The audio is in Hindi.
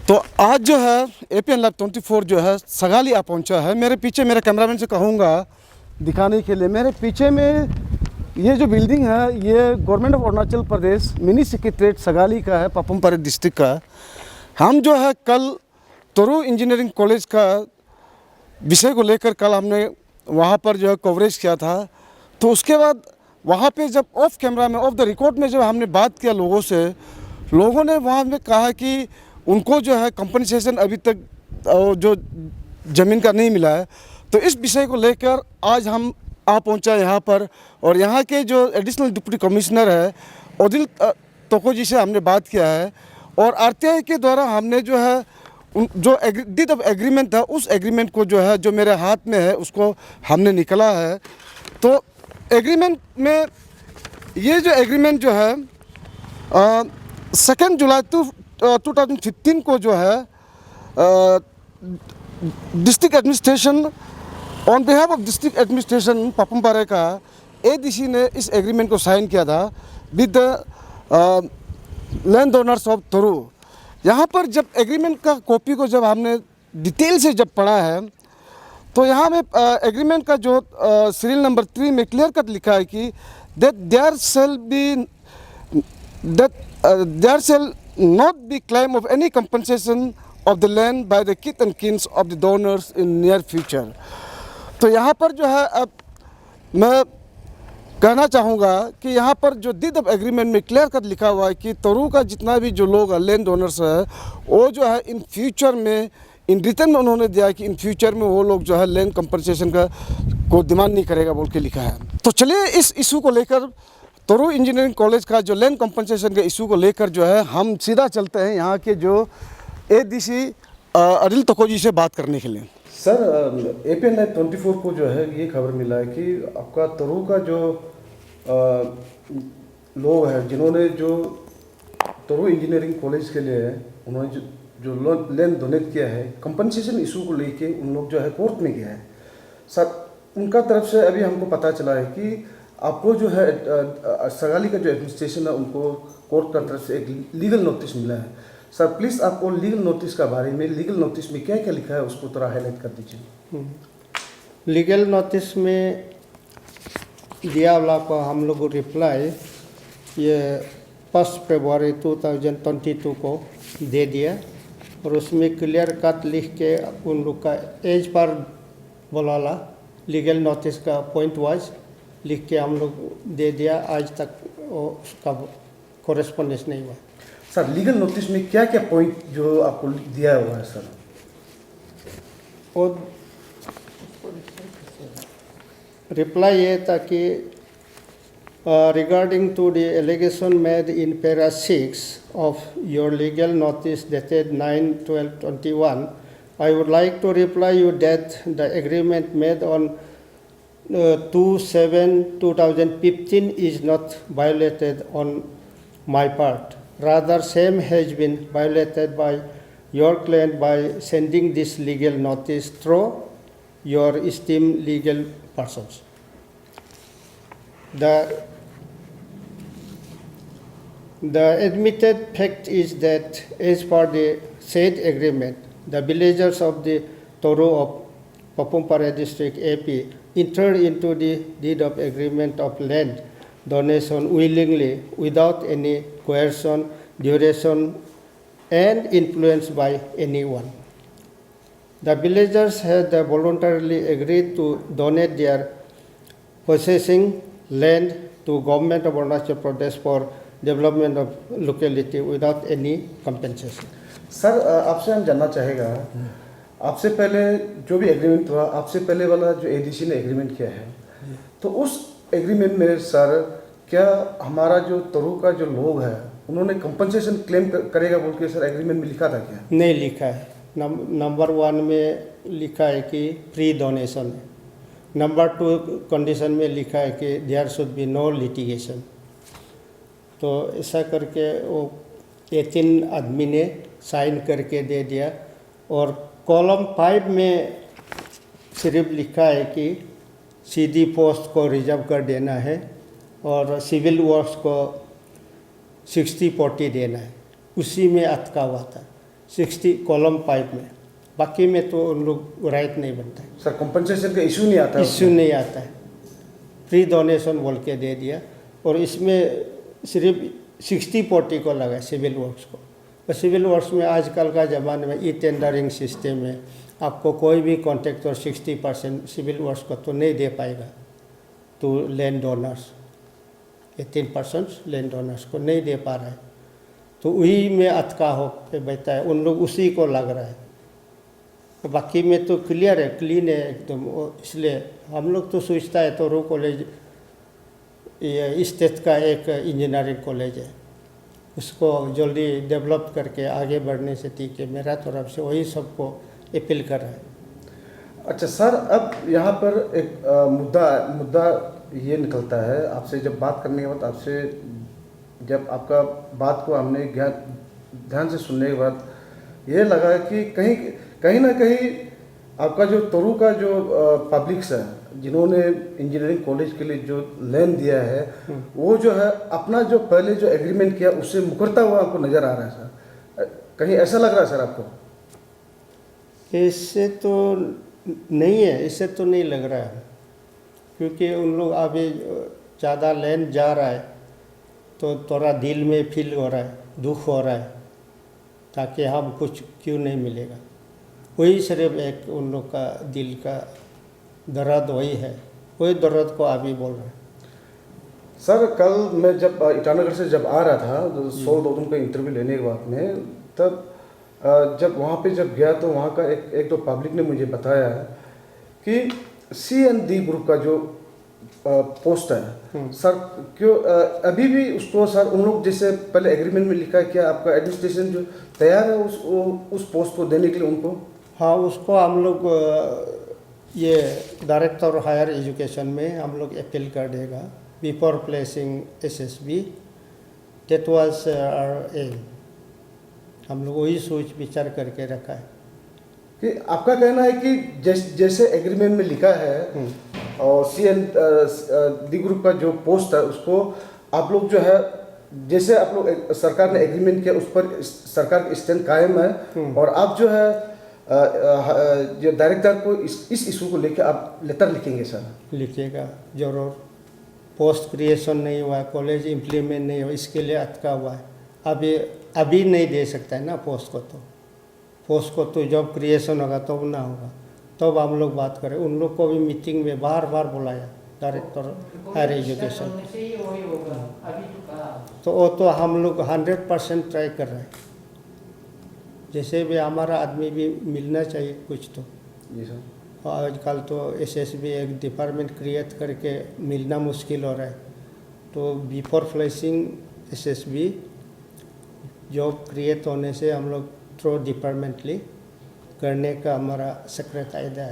तो आज जो है एपीएन लैब 24 जो है सगाली आ पहुंचा है। मेरे पीछे मेरे कैमरामैन से कहूँगा दिखाने के लिए, मेरे पीछे में ये जो बिल्डिंग है ये government of Arunachal Pradesh mini secretariat Sagalee का है, पापुम पारे डिस्ट्रिक्ट का। हम जो है कल तोरू इंजीनियरिंग कॉलेज का विषय को लेकर कल हमने वहाँ पर जो है कवरेज किया था। तो उसके बाद वहाँ पे जब ऑफ कैमरा में ऑफ द रिकॉर्ड में जब हमने बात किया लोगों से, लोगों ने वहाँ में कहा कि उनको जो है कंपनसेशन अभी तक जो ज़मीन का नहीं मिला है। तो इस विषय को लेकर आज हम आ पहुँचा यहाँ पर, और यहाँ के जो एडिशनल डिप्टी कमिश्नर है ओदिल तोको जी से हमने बात किया है, और आरटीआई के द्वारा हमने जो है जो डीड ऑफ एग्रीमेंट था उस एग्रीमेंट को जो है जो मेरे हाथ में है उसको हमने निकला है। तो एग्रीमेंट में ये जो एग्रीमेंट जो है 2 जुलाई 2015 को जो है district administration on behalf of district administration Papum Pare का एडीसी ने इस एग्रीमेंट को साइन किया था with the land owners of Toru. यहाँ पर जब एग्रीमेंट का कॉपी को जब हमने डिटेल से जब पढ़ा है तो यहाँ में एग्रीमेंट का जो सीरियल नंबर 3 में क्लियर कट लिखा है कि there shall not be claim of any compensation of the land by the kith and kins of the donors in near future। तो यहाँ पर जो है अब मैं कहना चाहूँगा कि यहाँ पर जो डीड ऑफ एग्रीमेंट में क्लियर कट लिखा हुआ है कि तोरू का जितना भी जो लोग लैंड डोनर्स है वो जो है इन फ्यूचर में इन रिटर्न में उन्होंने दिया कि इन फ्यूचर में वो लोग जो है लैंड कंपनसेशन का को डिमांड नहीं करेगा बोल के लिखा है। तो चलिए इस इशू को लेकर तोरू इंजीनियरिंग कॉलेज का जो लैंड कंपनसेशन के इशू को लेकर जो है हम सीधा चलते हैं यहाँ के जो एडीसी अनिल तोको जी से बात करने के लिए। सर, एपीएन लैब 24 को जो है ये खबर मिला है कि आपका तोरू का जो लोग हैं जिन्होंने जो तोरू इंजीनियरिंग कॉलेज के लिए उन्होंने जो लैंड डोनेट किया है कंपनसेशन इशू को लेके उन लोग जो है कोर्ट में गया है। सर, उनका तरफ से अभी हमको पता चला है कि आपको जो है सगाली का जो एडमिनिस्ट्रेशन है उनको कोर्ट का तरफ से एक लीगल नोटिस मिला है। सर, प्लीज़ आपको लीगल नोटिस का बारे में लीगल नोटिस में क्या क्या लिखा है उसको थोड़ा हाईलाइट कर दीजिए। लीगल नोटिस में दिया वाला को हम लोग को रिप्लाई ये 1 फरवरी 2022 को दे दिया, और उसमें क्लियर कट लिख के उन लोग का एज पर बोला लीगल नोटिस का पॉइंट वाइज लिख के हम लोग दे दिया। आज तक उसका कॉरेस्पॉन्डेंस नहीं हुआ। सर, लीगल नोटिस में क्या क्या पॉइंट जो आपको दिया हुआ है सर? और रिप्लाई ये था कि regarding to the allegation made in para 6 of your legal notice dated 9/12/21, I would like to reply you that the agreement made on 2/7/2015 is not violated on my part. Rather, same has been violated by your client by sending this legal notice through your esteemed legal persons. The admitted fact is that as per the said agreement, the villagers of the Toro of Papum Pare district AP entered into the deed of agreement of land donation willingly without any coercion, duration, and influence by anyone. The villagers had voluntarily agreed to donate their possessing land to government of Arunachal Pradesh for development of locality without any compensation. Sir, आपसे हम जानना चाहेगा, आपसे पहले जो भी एग्रीमेंट हुआ, आपसे पहले वाला जो एडीसी ने एग्रीमेंट किया है, तो उस एग्रीमेंट में सर क्या हमारा जो तोरू का जो लोग है उन्होंने कंपनसेशन क्लेम करेगा बोल के सर एग्रीमेंट में लिखा था क्या? नहीं लिखा है। नंबर 1 में लिखा है कि फ्री डोनेशन है। नंबर 2 कंडीशन में लिखा है कि there should be no litigation. तो ऐसा करके वो 3 आदमी ने साइन करके दे दिया, और कॉलम 5 में सिर्फ लिखा है कि सीधी पोस्ट को रिजर्व कर देना है और सिविल वर्क्स को 60-40 देना है। उसी में अटका हुआ था। 60 कॉलम पाइप में, बाकी में तो उन लोग राइट नहीं बनता है, सर कंपनसेशन का इशू नहीं आता है इश्यू नहीं आता है। फ्री डोनेशन बोल के दे दिया, और इसमें सिर्फ 60-40 को लगा सिविल वर्क्स को। और सिविल वर्क्स में आजकल का ज़माने में ई टेंडरिंग सिस्टम है, आपको कोई भी कॉन्ट्रैक्टर 60% सिविल वर्क्स को तो नहीं दे पाएगा तो लैंड डोनर्स, 18% लैंड डोनर्स को नहीं दे पा रहा है, तो वही में अटका हो के बैठा है, उन लोग उसी को लग रहा है। तो बाकी में तो क्लियर है, क्लीन है एकदम। इसलिए हम लोग तो सोचता है तोरू कॉलेज ये स्टेट का एक इंजीनियरिंग कॉलेज है, उसको जल्दी डेवलप करके आगे बढ़ने से ठीक है। मेरा तरफ से वही सबको अपील कर रहा है। अच्छा सर, अब यहाँ पर एक मुद्दा ये निकलता है, आपसे जब बात करने के बाद, आपसे जब आपका बात को हमने ध्यान से सुनने के बाद ये लगा कि कहीं ना कहीं आपका जो तोरू का जो पब्लिक्स है, जिन्होंने इंजीनियरिंग कॉलेज के लिए जो लैंड दिया है, वो जो है अपना जो पहले जो एग्रीमेंट किया उससे मुकरता हुआ आपको नज़र आ रहा है सर। कहीं ऐसा लग रहा है सर आपको? इससे तो नहीं है, इससे तो नहीं लग रहा है, क्योंकि उन लोग अभी ज़्यादा लैंड जा रहा है तो थोड़ा दिल में फील हो रहा है, दुख हो रहा है, ताकि हम कुछ क्यों नहीं मिलेगा। वही सिर्फ एक उन लोग का दिल का दर्द वही है, वही दर्द को अभी बोल रहे हैं। सर कल मैं जब ईटानगर से जब आ रहा था तो 100-2 दिन का इंटरव्यू लेने के बाद में, तब जब वहाँ पे जब गया तो वहाँ का एक तो पब्लिक ने मुझे बताया कि C&D ग्रुप का जो पोस्ट है सर, क्यों अभी भी उसको सर उन लोग जैसे पहले एग्रीमेंट में लिखा है, क्या आपका एडमिनिस्ट्रेशन जो तैयार है उस पोस्ट को देने के लिए उनको? हाँ, उसको हम लोग ये डायरेक्टर हायर एजुकेशन में हम लोग अपील कर देगा before placing SSB। That was our aim. हम लोग वही सोच विचार करके रखा है कि आपका कहना है कि जैसे एग्रीमेंट में लिखा है और C&D ग्रुप का जो पोस्ट है उसको आप लोग जो है, जैसे आप लोग सरकार ने एग्रीमेंट किया उस पर सरकार का स्टैंड कायम है, और आप जो है जो डायरेक्टर को इस इशू को लेकर आप लेटर लिखेंगे सर? लिखिएगा जरूर। पोस्ट क्रिएशन नहीं हुआ है, कॉलेज इम्प्लीमेंट नहीं हुआ, इसके लिए अटका हुआ है। अभी नहीं दे सकता है ना पोस्ट को तो जब क्रिएशन होगा तब ना होगा, तब हम लोग बात करें। उन लोग को भी मीटिंग में बार बार बुलाया, डायरेक्टर हायर एजुकेशन, तो वो तो हम लोग 100% ट्राई कर रहे हैं। जैसे भी हमारा आदमी भी मिलना चाहिए कुछ तो। जी सर। आजकल तो SSB एक डिपार्टमेंट क्रिएट करके मिलना मुश्किल हो रहा है, तो before flashing SSB job create होने से हम लोग थ्रू डिपार्टमेंटली करने का हमारा सक्रिय कायदा है।